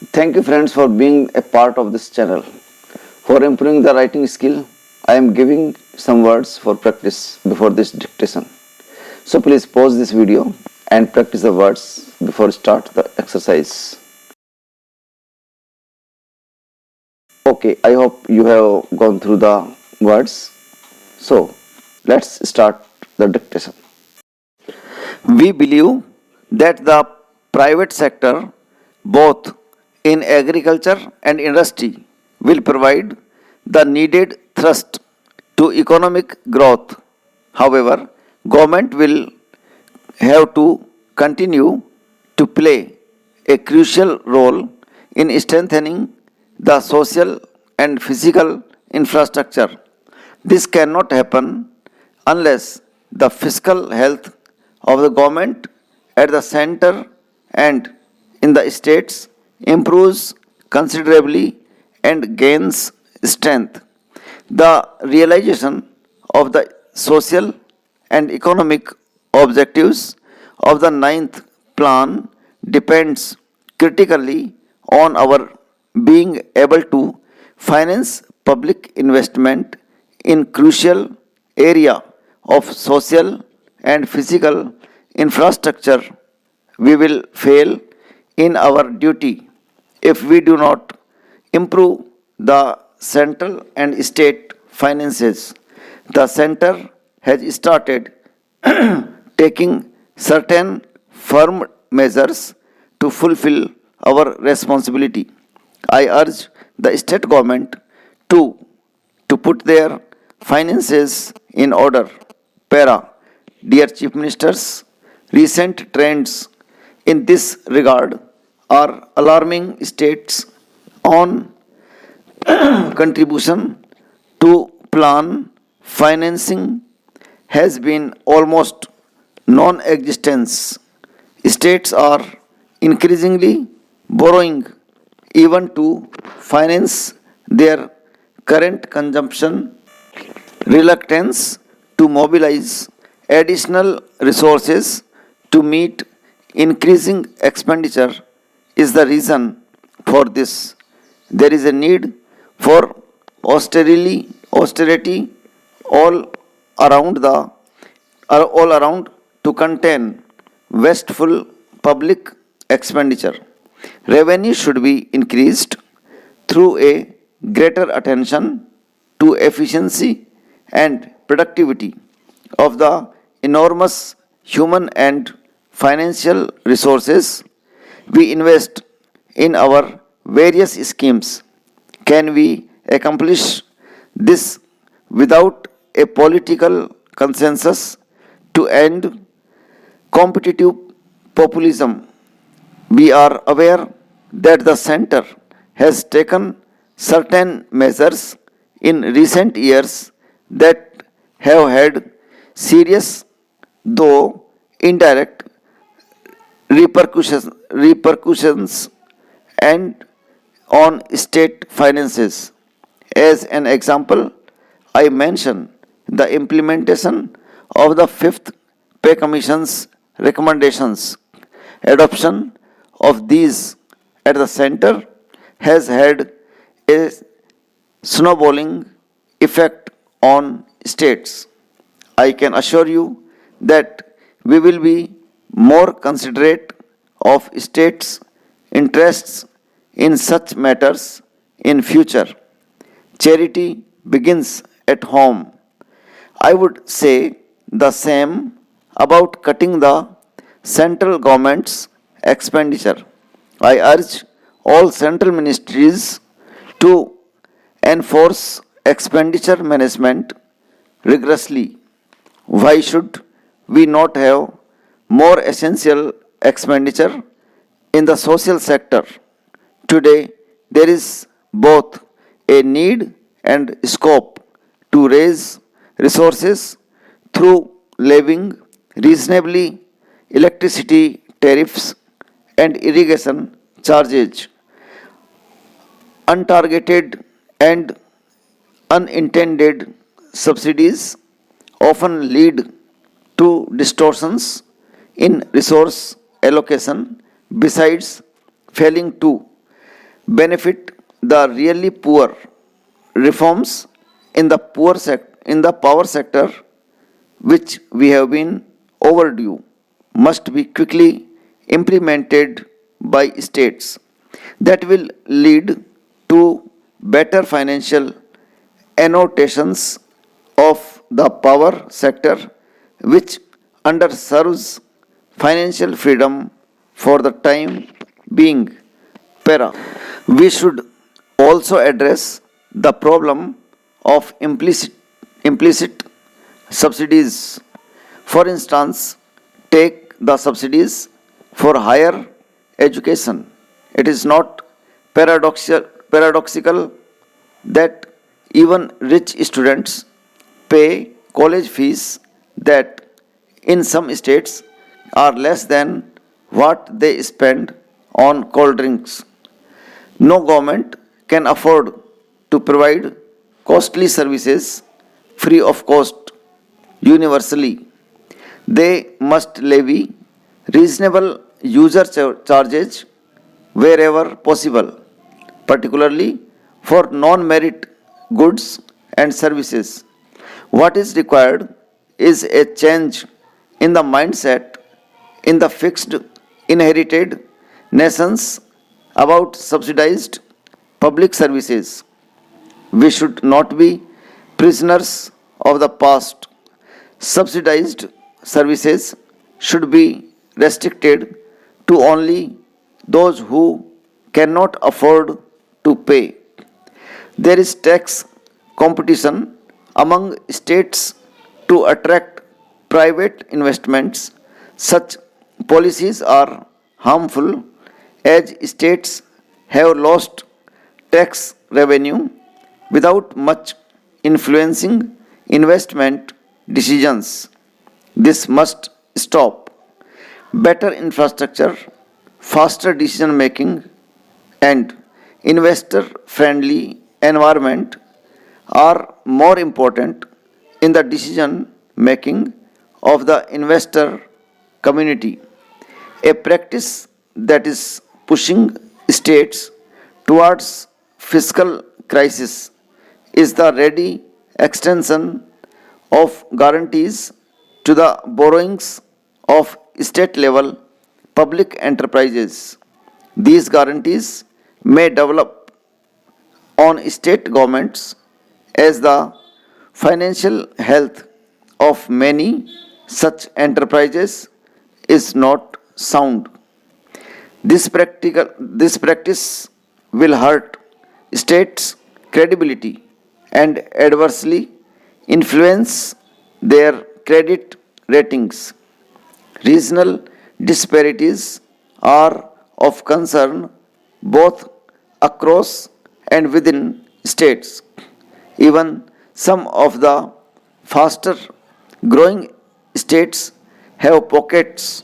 Thank you friends for being a part of this channel. For improving the writing skill, I am giving some words for practice before this dictation. So please pause this video and practice the words before start the exercise. Okay, I hope you have gone through the words. So let's start the dictation. We believe that the private sector, both in agriculture and industry, will provide the needed thrust to economic growth. However, government will have to continue to play a crucial role in strengthening the social and physical infrastructure. This cannot happen unless the fiscal health of the government at the center and in the states improves considerably and gains strength. The realization of the social and economic objectives of the ninth plan depends critically on our being able to finance public investment in crucial area of social and physical infrastructure. We will fail in our duty if we do not improve the central and state finances. The center has started taking certain firm measures to fulfill our responsibility. I urge the state government to put their finances in order. Para, dear Chief Ministers, recent trends in this regard are alarming. States on contribution to plan financing has been almost non-existent. States are increasingly borrowing even to finance their current consumption. Reluctance to mobilize additional resources to meet increasing expenditure is the reason for this. There is a need for austerity all all around to contain wasteful public expenditure. Revenue should be increased through a greater attention to efficiency and productivity of the enormous human and financial resources we invest in our various schemes. Can we accomplish this without a political consensus to end competitive populism? We are aware that the center has taken certain measures in recent years that have had serious, though indirect, repercussions and on state finances. As an example, I mention the implementation of the fifth pay commission's recommendations. Adoption of these at the center has had a snowballing effect on states. I can assure you that we will be more considerate of states' interests in such matters in future. Charity begins at home. I would say the same about cutting the central government's expenditure. I urge all central ministries to enforce expenditure management rigorously. Why should we not have more essential expenditure in the social sector? Today, there is both a need and scope to raise resources through levying reasonably electricity tariffs and irrigation charges. Untargeted and unintended subsidies often lead to distortions in resource allocation. Besides, failing to benefit the really poor. Reforms in the in the power sector, which we have been overdue, must be quickly implemented by states. That will lead to better financial annotations of the power sector, which underserves financial freedom for the time being. Para. We should also address the problem of implicit subsidies. For instance, take the subsidies for higher education. It is not paradoxical that even rich students pay college fees that in some states are less than what they spend on cold drinks. No government can afford to provide costly services free of cost universally. They must levy reasonable user charges wherever possible, particularly for non-merit goods and services. What is required is a change in the mindset in the fixed inherited nations about subsidized public services. We should not be prisoners of the past. Subsidized services should be restricted to only those who cannot afford to pay. There is tax competition among states to attract private investments. Such policies are harmful as states have lost tax revenue without much influencing investment decisions. This must stop. Better infrastructure, faster decision making, and investor friendly environment are more important in the decision making of the investor community. A practice that is pushing states towards fiscal crisis is the ready extension of guarantees to the borrowings of state level public enterprises. These guarantees may develop on state governments as the financial health of many such enterprises is not sound. This practice will hurt states' credibility and adversely influence their credit ratings. Regional disparities are of concern both across and within states. Even some of the faster growing states have pockets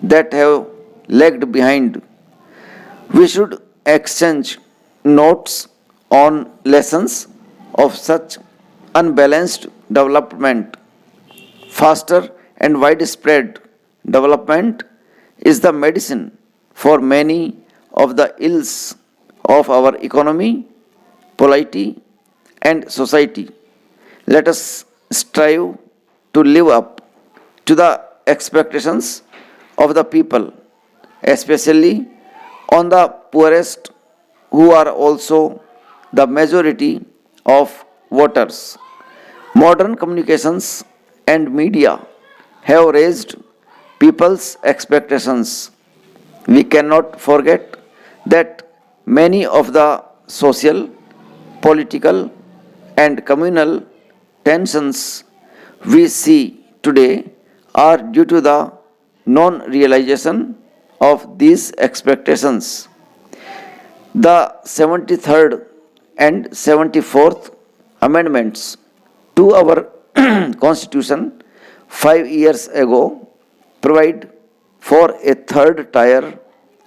that have lagged behind. We should exchange notes on lessons of such unbalanced development. Faster and widespread development is the medicine for many of the ills of our economy, polity, and society. Let us strive to live up to the expectations of the people, especially on the poorest, who are also the majority of voters. Modern communications and media have raised people's expectations. We cannot forget that many of the social, political, and communal tensions we see today are due to the non realization of these expectations. The 73rd and 74th amendments to our Constitution 5 years ago provide for a third tier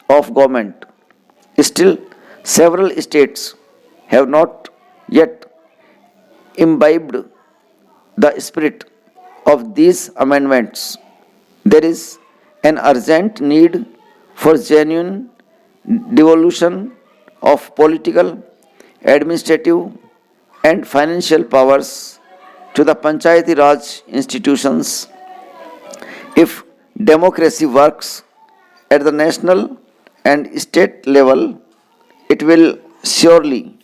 of government. Still, several states have not yet imbibed the spirit of these amendments. There is an urgent need for genuine devolution of political, administrative, and financial powers to the Panchayati Raj institutions. If democracy works at the national and state level, it will surely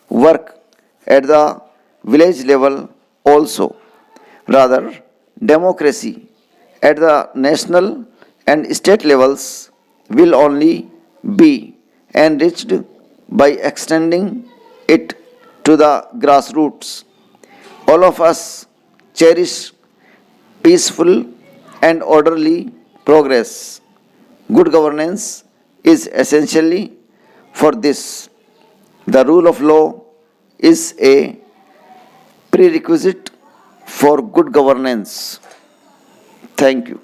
work at the village level also. Rather, democracy at the national and state levels will only be enriched by extending it to the grassroots. All of us cherish peaceful and orderly progress. Good governance is essentially for this. The rule of law is a prerequisite for good governance. Thank you.